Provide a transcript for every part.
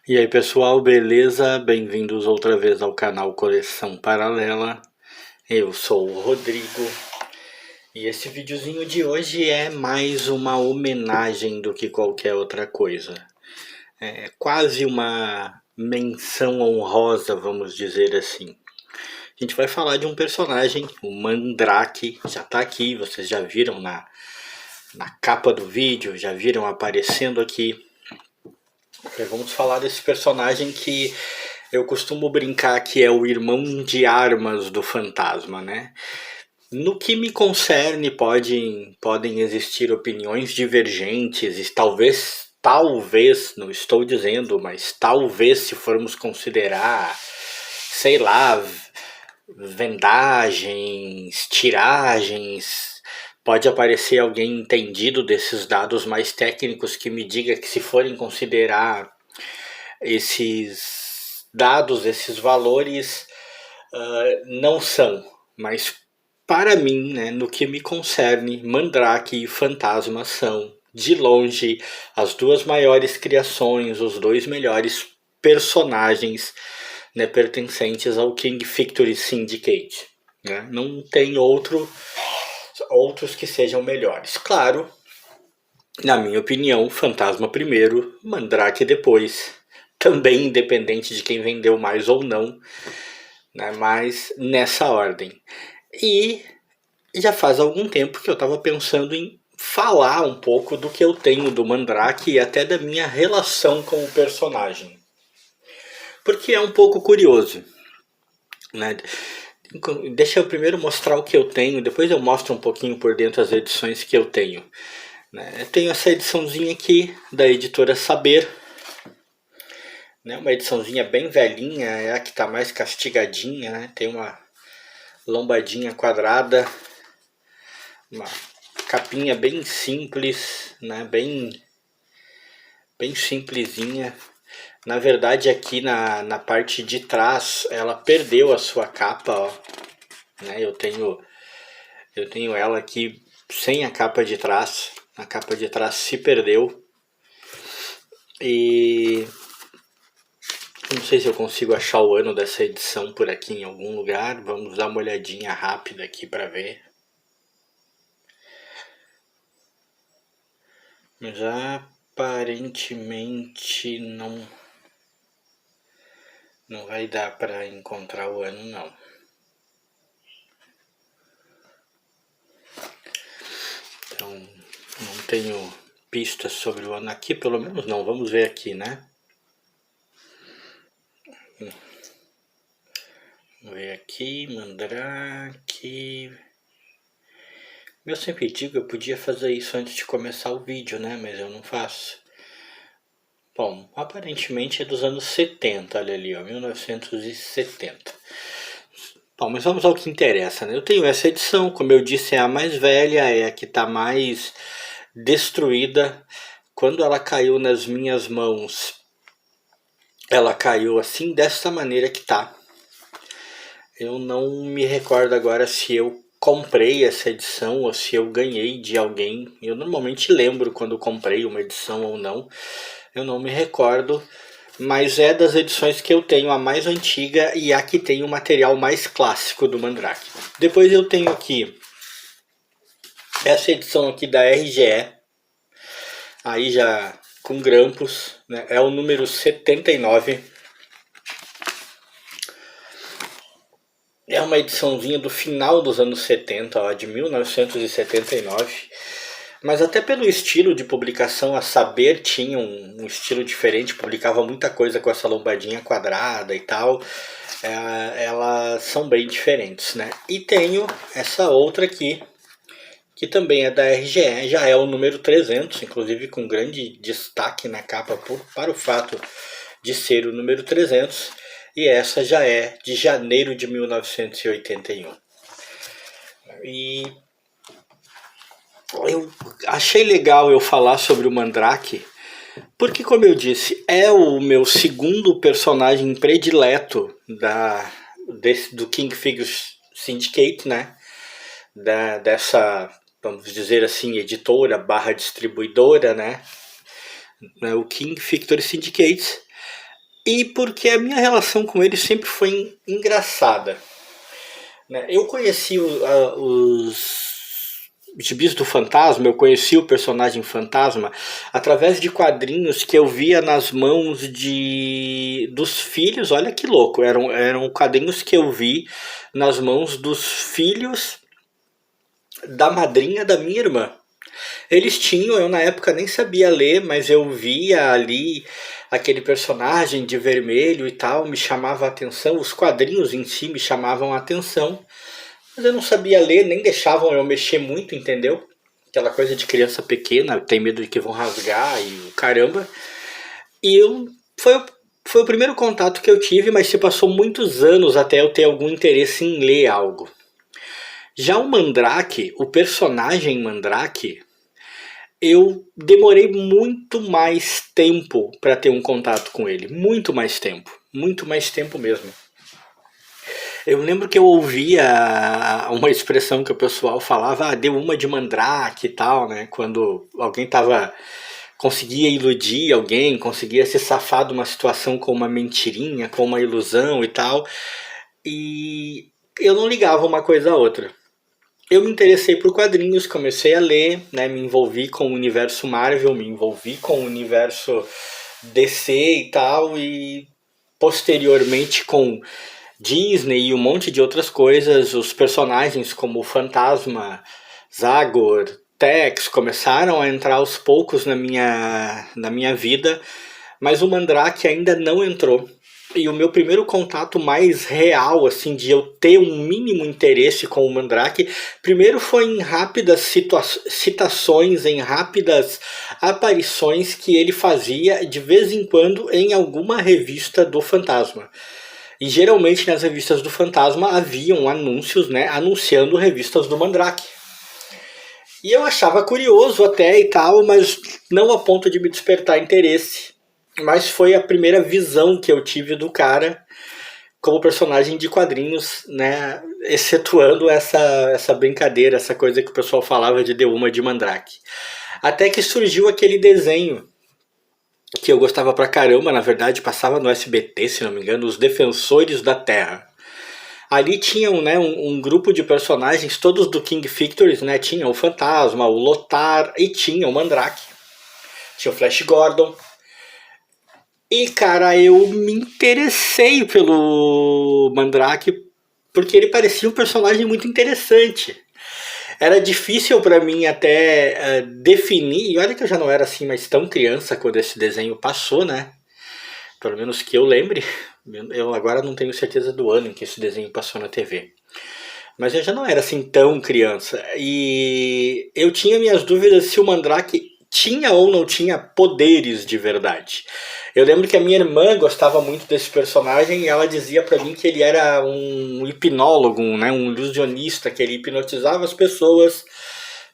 E aí pessoal, beleza? Bem-vindos outra vez ao canal Coleção Paralela. Eu sou o Rodrigo e esse videozinho de hoje é mais uma homenagem do que qualquer outra coisa. É quase uma menção honrosa, vamos dizer assim. A gente vai falar de um personagem, o Mandrake, já tá aqui, vocês já viram na capa do vídeo, já viram aparecendo aqui. Vamos falar desse personagem que eu costumo brincar que é o irmão de armas do fantasma, né? No que me concerne, podem existir opiniões divergentes, e talvez, não estou dizendo, mas talvez se formos considerar, sei lá, vendagens, tiragens, pode aparecer alguém entendido desses dados mais técnicos que me diga que se forem considerar esses dados, esses valores, não são, mas para mim, né, no que me concerne, Mandrake e Fantasma são, de longe, as duas maiores criações, os dois melhores personagens, né, pertencentes ao King Victory Syndicate. Né? Não tem outros que sejam melhores. Claro, na minha opinião, Fantasma primeiro, Mandrake depois. Também independente de quem vendeu mais ou não, né? Mas nessa ordem. E já faz algum tempo que eu estava pensando em falar um pouco do que eu tenho do Mandrake e até da minha relação com o personagem. Porque é um pouco curioso, né? Deixa eu primeiro mostrar o que eu tenho, depois eu mostro um pouquinho por dentro as edições que eu tenho. Eu tenho essa ediçãozinha aqui da editora Saber, né? Uma ediçãozinha bem velhinha, é a que está mais castigadinha, né? Tem uma lombadinha quadrada, uma capinha bem simples, né? Bem simplesinha. Na verdade, aqui na parte de trás, ela perdeu a sua capa, ó. Né? Eu tenho ela aqui sem a capa de trás. A capa de trás se perdeu. E não sei se eu consigo achar o ano dessa edição por aqui em algum lugar. Vamos dar uma olhadinha rápida aqui para ver. Mas aparentemente não vai dar para encontrar o ano não. Então não tenho pistas sobre o ano aqui, pelo menos não. Vamos ver aqui, né? Vamos ver aqui, Mandrake. Eu sempre digo, eu podia fazer isso antes de começar o vídeo, né? Mas eu não faço. Bom, aparentemente é dos anos 70, olha ali, ó, 1970. Bom, mas vamos ao que interessa, né? Eu tenho essa edição, como eu disse, é a mais velha, é a que está mais destruída. Quando ela caiu nas minhas mãos, ela caiu assim, dessa maneira que tá. Eu não me recordo agora se eu comprei essa edição ou se eu ganhei de alguém. Eu normalmente lembro quando comprei uma edição ou não. Eu não me recordo, mas é das edições que eu tenho a mais antiga e a que tem o material mais clássico do Mandrake. Depois eu tenho aqui essa edição aqui da RGE, aí já com grampos, né? É o número 79. É uma ediçãozinha do final dos anos 70, ó, de 1979. Mas até pelo estilo de publicação, a Saber tinha um estilo diferente, publicava muita coisa com essa lombadinha quadrada e tal. Elas são bem diferentes, né? E tenho essa outra aqui, que também é da RGE, já é o número 300, inclusive com grande destaque na capa para o fato de ser o número 300. E essa já é de janeiro de 1981. E eu achei legal eu falar sobre o Mandrake, porque, como eu disse, é o meu segundo personagem predileto do King Figures Syndicate, né? Dessa, vamos dizer assim, editora barra distribuidora, né? O King Victory Syndicate e porque a minha relação com ele sempre foi engraçada, né? Eu conheci os gibis do Fantasma, eu conheci o personagem Fantasma através de quadrinhos que eu via nas mãos dos filhos. Olha que louco, eram quadrinhos que eu vi nas mãos dos filhos da madrinha da minha irmã. Eles tinham, eu na época nem sabia ler, mas eu via ali aquele personagem de vermelho e tal, me chamava a atenção, os quadrinhos em si me chamavam a atenção, mas eu não sabia ler, nem deixavam eu mexer muito, entendeu? Aquela coisa de criança pequena, tem medo de que vão rasgar e o caramba. E foi o primeiro contato que eu tive, mas se passou muitos anos até eu ter algum interesse em ler algo. Já o Mandrake, o personagem Mandrake, eu demorei muito mais tempo para ter um contato com ele. Muito mais tempo mesmo. Eu lembro que eu ouvia uma expressão que o pessoal falava, deu uma de mandrake e tal, né? Quando alguém conseguia iludir alguém, conseguia se safar de uma situação com uma mentirinha, com uma ilusão e tal. E eu não ligava uma coisa a outra. Eu me interessei por quadrinhos, comecei a ler, né, me envolvi com o universo Marvel, me envolvi com o universo DC e tal, e posteriormente com Disney e um monte de outras coisas, os personagens como o Fantasma, Zagor, Tex começaram a entrar aos poucos na minha vida, mas o Mandrake ainda não entrou. E o meu primeiro contato mais real, assim, de eu ter um mínimo interesse com o Mandrake, primeiro foi em rápidas citações, em rápidas aparições que ele fazia de vez em quando em alguma revista do Fantasma. E geralmente nas revistas do Fantasma haviam anúncios, né, anunciando revistas do Mandrake. E eu achava curioso até e tal, mas não a ponto de me despertar interesse. Mas foi a primeira visão que eu tive do cara como personagem de quadrinhos, né? Excetuando essa brincadeira, essa coisa que o pessoal falava de deu uma de Mandrake. Até que surgiu aquele desenho que eu gostava pra caramba, na verdade passava no SBT, se não me engano, Os Defensores da Terra. Ali tinham, né, um grupo de personagens, todos do King Victories, né? Tinha o Fantasma, o Lothar e tinha o Mandrake. Tinha o Flash Gordon. E, cara, eu me interessei pelo Mandrake porque ele parecia um personagem muito interessante. Era difícil pra mim até definir, e olha que eu já não era assim mais tão criança quando esse desenho passou, né? Pelo menos que eu lembre. Eu agora não tenho certeza do ano em que esse desenho passou na TV. Mas eu já não era assim tão criança. E eu tinha minhas dúvidas se o Mandrake tinha ou não tinha poderes de verdade. Eu lembro que a minha irmã gostava muito desse personagem e ela dizia pra mim que ele era um hipnólogo, né, um ilusionista, que ele hipnotizava as pessoas,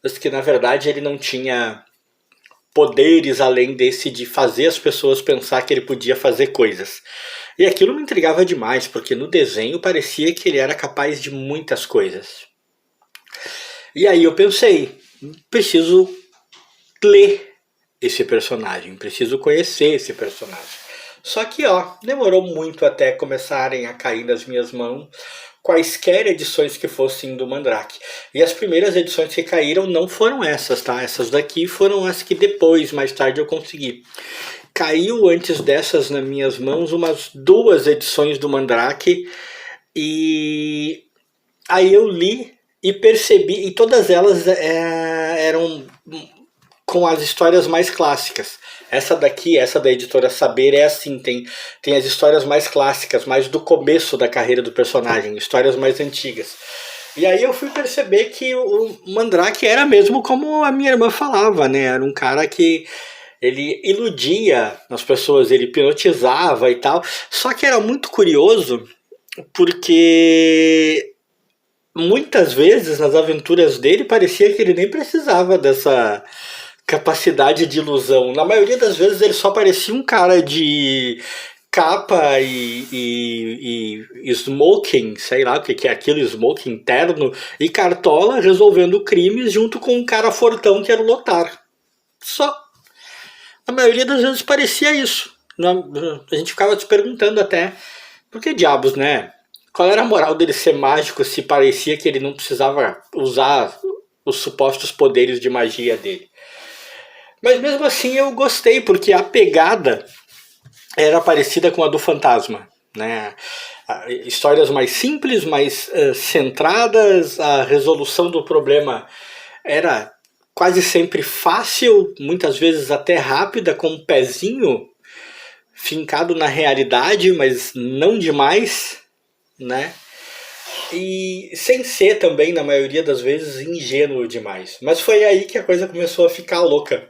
mas que na verdade ele não tinha poderes além desse de fazer as pessoas pensar que ele podia fazer coisas. E aquilo me intrigava demais, porque no desenho parecia que ele era capaz de muitas coisas. E aí eu pensei, preciso ler esse personagem, preciso conhecer esse personagem. Só que, demorou muito até começarem a cair nas minhas mãos quaisquer edições que fossem do Mandrake. E as primeiras edições que caíram não foram essas, tá? Essas daqui foram as que depois, mais tarde, eu consegui. Caiu antes dessas nas minhas mãos umas 2 edições do Mandrake e aí eu li e percebi, e todas elas eram com as histórias mais clássicas. Essa daqui, essa da editora Saber, é assim, tem as histórias mais clássicas, mais do começo da carreira do personagem, histórias mais antigas. E aí eu fui perceber que o Mandrake era mesmo como a minha irmã falava, né? Era um cara que ele iludia as pessoas, ele hipnotizava e tal. Só que era muito curioso, porque muitas vezes nas aventuras dele parecia que ele nem precisava dessa capacidade de ilusão. Na maioria das vezes ele só parecia um cara de capa e smoking, sei lá o que é aquilo, smoking interno, e cartola resolvendo crimes junto com um cara fortão que era o Lothar. Só. A maioria das vezes parecia isso. A gente ficava se perguntando até, por que diabos, né? Qual era a moral dele ser mágico se parecia que ele não precisava usar os supostos poderes de magia dele? Mas mesmo assim eu gostei, porque a pegada era parecida com a do Fantasma, né? Histórias mais simples, mais centradas, a resolução do problema era quase sempre fácil, muitas vezes até rápida, com um pezinho fincado na realidade, mas não demais, né? E sem ser também, na maioria das vezes, ingênuo demais. Mas foi aí que a coisa começou a ficar louca.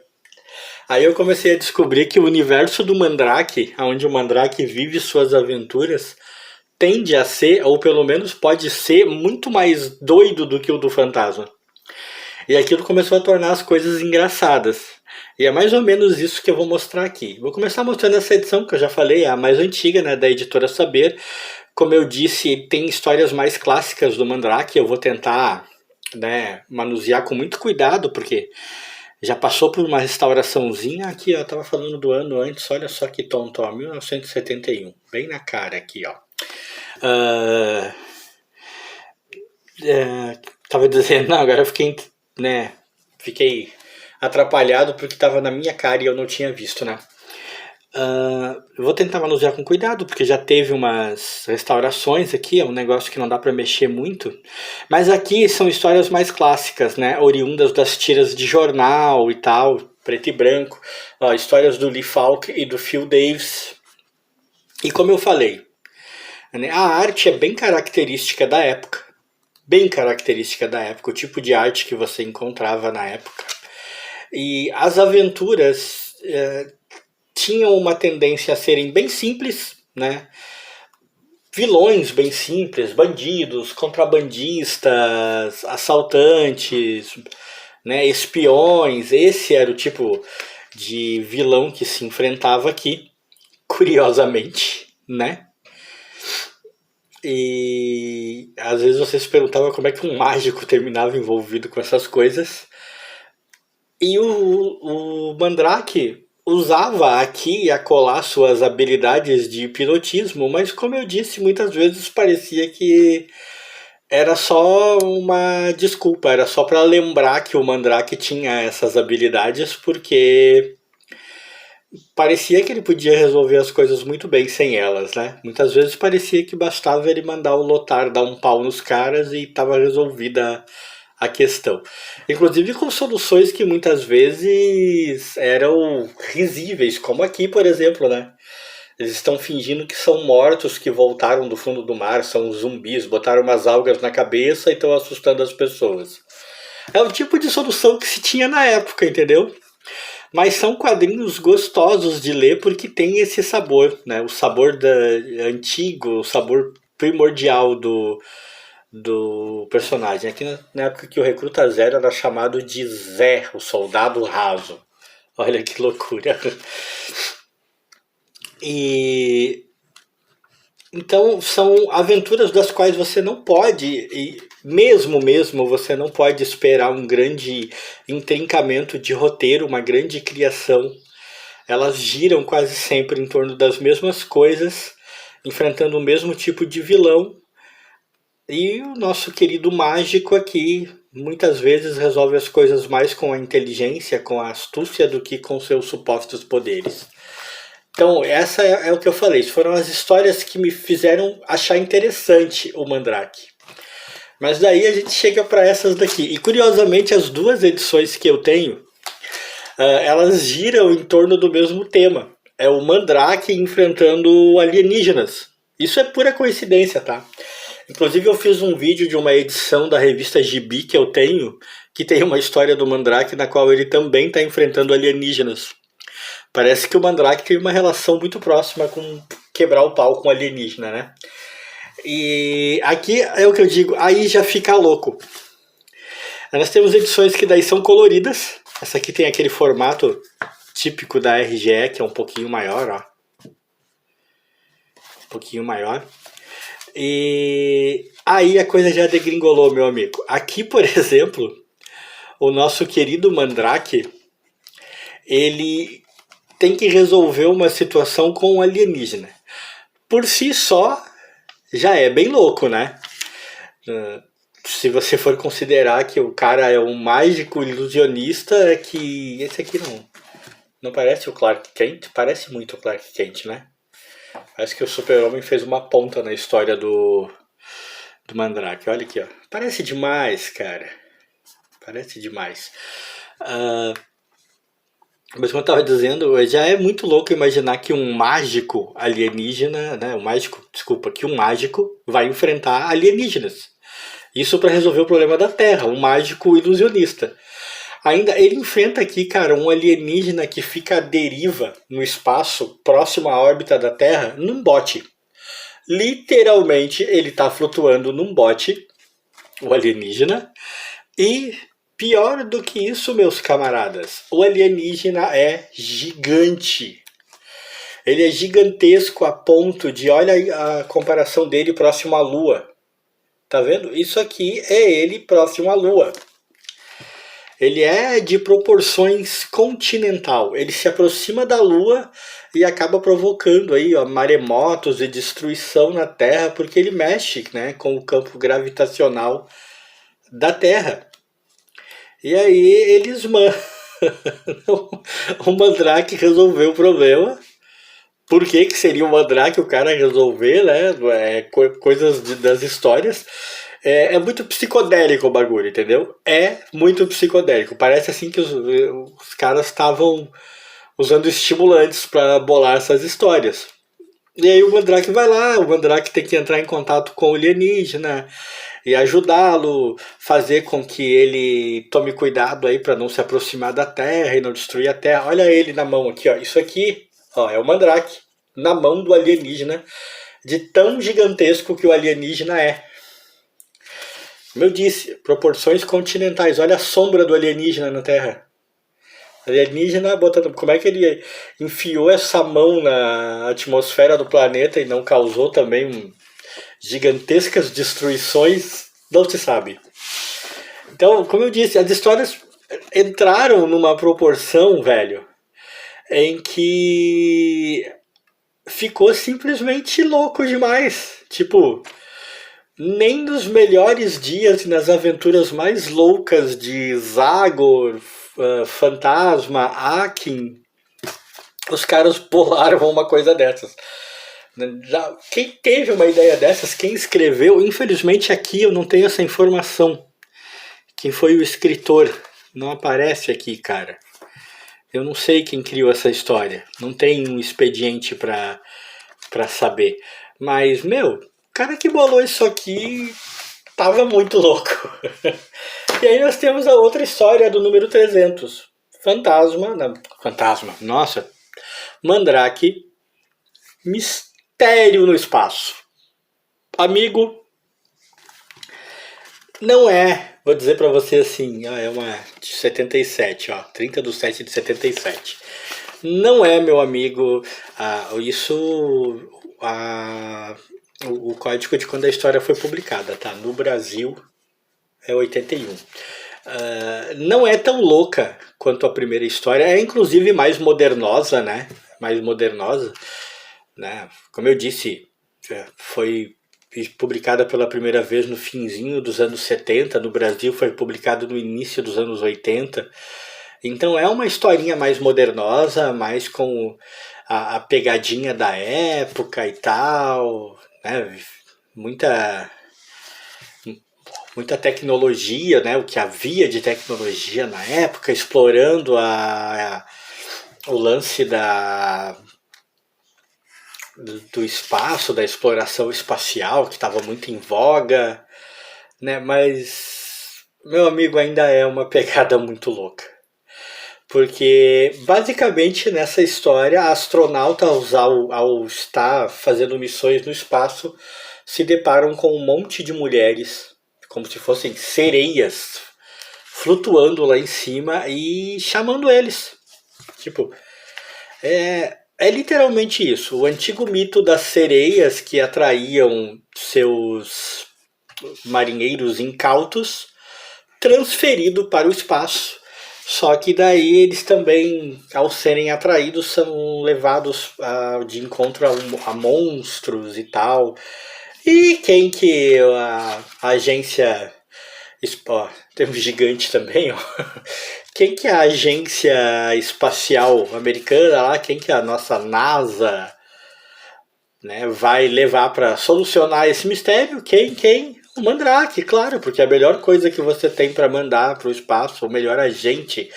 Aí eu comecei a descobrir que o universo do Mandrake, onde o Mandrake vive suas aventuras, tende a ser, ou pelo menos pode ser, muito mais doido do que o do Fantasma. E aquilo começou a tornar as coisas engraçadas. E é mais ou menos isso que eu vou mostrar aqui. Vou começar mostrando essa edição que eu já falei, a mais antiga, né, da editora Saber. Como eu disse, tem histórias mais clássicas do Mandrake. Eu vou tentar, né, manusear com muito cuidado, porque já passou por uma restauraçãozinha. Aqui, ó, eu tava falando do ano antes, olha só que tonto, ó, 1971. Bem na cara aqui, ó. Uh, tava dizendo, não, agora eu fiquei, né, fiquei atrapalhado porque estava na minha cara e eu não tinha visto, né? Eu vou tentar manusear com cuidado, porque já teve umas restaurações aqui, é um negócio que não dá para mexer muito. Mas aqui são histórias mais clássicas, né? Oriundas das tiras de jornal e tal, preto e branco. Ó, histórias do Lee Falk e do Phil Davis. E como eu falei, né, a arte é bem característica da época. Bem característica da época, o tipo de arte que você encontrava na época. E as aventuras tinham uma tendência a serem bem simples, né? Vilões bem simples, bandidos, contrabandistas, assaltantes, né? Espiões. Esse era o tipo de vilão que se enfrentava aqui, curiosamente, né? E às vezes você se perguntava como é que um mágico terminava envolvido com essas coisas. E o Mandrake usava aqui e acolá suas habilidades de hipnotismo, mas como eu disse, muitas vezes parecia que era só uma desculpa, era só para lembrar que o Mandrake tinha essas habilidades, porque parecia que ele podia resolver as coisas muito bem sem elas, né? Muitas vezes parecia que bastava ele mandar o Lothar dar um pau nos caras e estava resolvida a questão. Inclusive com soluções que muitas vezes eram risíveis, como aqui, por exemplo, né? Eles estão fingindo que são mortos que voltaram do fundo do mar, são zumbis, botaram umas algas na cabeça e estão assustando as pessoas. É o tipo de solução que se tinha na época, entendeu? Mas são quadrinhos gostosos de ler porque tem esse sabor, né? O sabor antigo, o sabor primordial do personagem. Aqui na época que o Recruta Zero era chamado de Zé, o soldado raso. Olha que loucura. E então são aventuras das quais você não pode, e mesmo você não pode esperar um grande intrincamento de roteiro, uma grande criação. Elas giram quase sempre em torno das mesmas coisas, enfrentando o mesmo tipo de vilão. E o nosso querido mágico aqui muitas vezes resolve as coisas mais com a inteligência, com a astúcia, do que com seus supostos poderes. Então, essa é o que eu falei. Foram as histórias que me fizeram achar interessante o Mandrake. Mas daí a gente chega para essas daqui. E curiosamente, as duas edições que eu tenho, elas giram em torno do mesmo tema. É o Mandrake enfrentando alienígenas. Isso é pura coincidência, tá? Inclusive eu fiz um vídeo de uma edição da revista Gibi que eu tenho, que tem uma história do Mandrake na qual ele também está enfrentando alienígenas. Parece que o Mandrake tem uma relação muito próxima com quebrar o pau com alienígena, né? E aqui é o que eu digo, aí já fica louco. Nós temos edições que daí são coloridas. Essa aqui tem aquele formato típico da RGE, que é um pouquinho maior, ó. Um pouquinho maior. E aí a coisa já degringolou, meu amigo. Aqui, por exemplo, o nosso querido Mandrake, ele tem que resolver uma situação com um alienígena. Por si só, já é bem louco, né? Se você for considerar que o cara é um mágico ilusionista, é que esse aqui não parece o Clark Kent? Parece muito o Clark Kent, né? Parece que o Super-Homem fez uma ponta na história do Mandrake. Olha aqui, ó. Parece demais, cara. Parece demais. Mas como eu estava dizendo, já é muito louco imaginar que um mágico alienígena, né? Que um mágico vai enfrentar alienígenas. Isso para resolver o problema da Terra, um mágico ilusionista. Ainda ele enfrenta aqui, cara, um alienígena que fica à deriva no espaço, próximo à órbita da Terra, num bote. Literalmente, ele está flutuando num bote, o alienígena, e pior do que isso, meus camaradas, o alienígena é gigante. Ele é gigantesco a ponto de, olha a comparação dele próximo à Lua. Tá vendo? Isso aqui é ele próximo à Lua. Ele é de proporções continental. Ele se aproxima da Lua e acaba provocando aí, ó, maremotos e destruição na Terra, porque ele mexe, né, com o campo gravitacional da Terra. E aí eles o Mandrake resolveu o problema. Por que seria o Mandrake o cara resolver, né? Coisas das histórias. É muito psicodélico o bagulho, entendeu? É muito psicodélico. Parece assim que os caras estavam usando estimulantes para bolar essas histórias. E aí o Mandrake vai lá, o Mandrake tem que entrar em contato com o alienígena e ajudá-lo, fazer com que ele tome cuidado aí para não se aproximar da Terra e não destruir a Terra. Olha ele na mão aqui, ó. Isso aqui, ó, é o Mandrake na mão do alienígena, de tão gigantesco que o alienígena é. Como eu disse, proporções continentais. Olha a sombra do alienígena na Terra. Alienígena botando. Como é que ele enfiou essa mão na atmosfera do planeta e não causou também gigantescas destruições? Não se sabe. Então, como eu disse, as histórias entraram numa proporção, velho, em que ficou simplesmente louco demais. Tipo, nem nos melhores dias e nas aventuras mais loucas de Zagor, Fantasma, Akin, os caras bolaram uma coisa dessas. Quem teve uma ideia dessas, quem escreveu, infelizmente aqui eu não tenho essa informação. Quem foi o escritor? Não aparece aqui, cara. Eu não sei quem criou essa história. Não tem um expediente pra saber. Mas, meu, o cara que bolou isso aqui tava muito louco. E aí nós temos a outra história do número 300. Fantasma, nossa. Mandrake, mistério no espaço. Amigo, não é, vou dizer pra você assim, é uma de 77, ó, 30/7/77. Não é, meu amigo, o código de quando a história foi publicada, tá? No Brasil é 81. Não é tão louca quanto a primeira história, é inclusive mais modernosa, né? Mais modernosa, né? Como eu disse, foi publicada pela primeira vez no finzinho dos anos 70, no Brasil foi publicado no início dos anos 80. Então é uma historinha mais modernosa, mais com a pegadinha da época e tal, né? Muita tecnologia, né? O que havia de tecnologia na época, explorando o lance do espaço, da exploração espacial, que estava muito em voga, né? Mas, meu amigo, ainda é uma pegada muito louca. Porque, basicamente, nessa história, a astronauta, ao estar fazendo missões no espaço, se deparam com um monte de mulheres, como se fossem sereias, flutuando lá em cima e chamando eles. Tipo, é literalmente isso. O antigo mito das sereias que atraíam seus marinheiros incautos, transferido para o espaço. Só que daí eles também, ao serem atraídos, são levados de encontro a monstros e tal. E quem que a agência. Ó, tem um gigante também, ó. Quem que é a agência espacial americana lá? Quem que é a nossa NASA, né, vai levar para solucionar esse mistério? Quem? O Mandrake, claro, porque a melhor coisa que você tem para mandar para o espaço, o melhor agente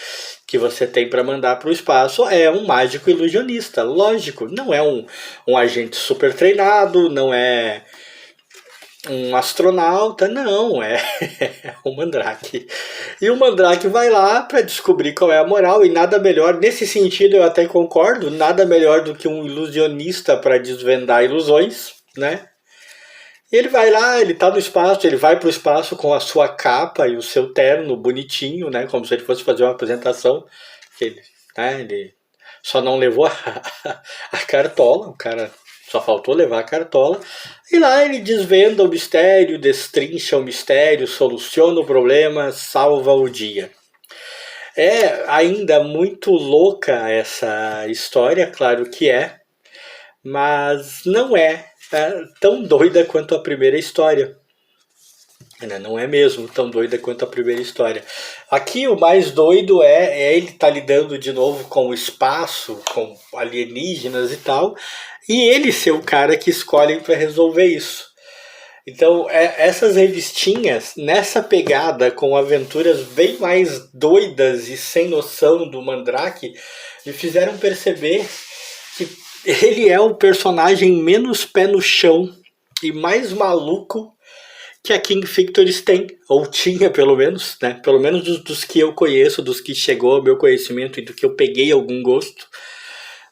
que você tem para mandar para o espaço é um mágico ilusionista. Lógico, não é um agente super treinado, não é um astronauta, não, é o Mandrake. E o Mandrake vai lá para descobrir qual é a moral, e nada melhor, nesse sentido eu até concordo, nada melhor do que um ilusionista para desvendar ilusões, né? E ele vai lá, ele tá no espaço, ele vai pro espaço com a sua capa e o seu terno bonitinho, né? Como se ele fosse fazer uma apresentação. Ele, né, ele só não levou a cartola, o cara só faltou levar a cartola. E lá ele desvenda o mistério, destrincha o mistério, soluciona o problema, salva o dia. É ainda muito louca essa história, claro que é, mas não é tão doida quanto a primeira história. Não é mesmo tão doida quanto a primeira história. Aqui o mais doido é ele estar lidando de novo com o espaço, com alienígenas e tal, e ele ser o cara que escolhem para resolver isso. Então, essas revistinhas, nessa pegada, com aventuras bem mais doidas e sem noção do Mandrake, me fizeram perceber que ele é o personagem menos pé no chão e mais maluco que a King Victories tem, ou tinha pelo menos, né? Pelo menos dos que eu conheço, dos que chegou ao meu conhecimento e do que eu peguei algum gosto.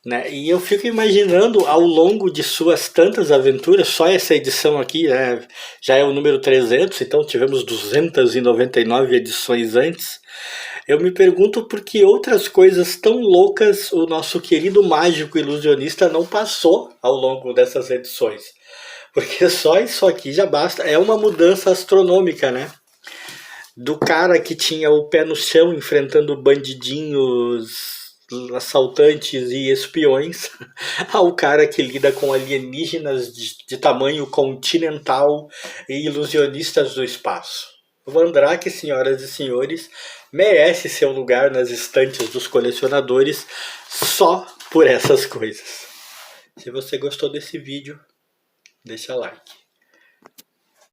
Né? E eu fico imaginando ao longo de suas tantas aventuras, só essa edição aqui, né, já é o número 300, então tivemos 299 edições antes. Eu me pergunto por que outras coisas tão loucas o nosso querido mágico ilusionista não passou ao longo dessas edições. Porque só isso aqui já basta, é uma mudança astronômica, né? Do cara que tinha o pé no chão enfrentando bandidinhos, assaltantes e espiões, ao cara que lida com alienígenas de tamanho continental e ilusionistas do espaço. O Mandrake, senhoras e senhores, merece seu lugar nas estantes dos colecionadores só por essas coisas. Se você gostou desse vídeo, deixa like.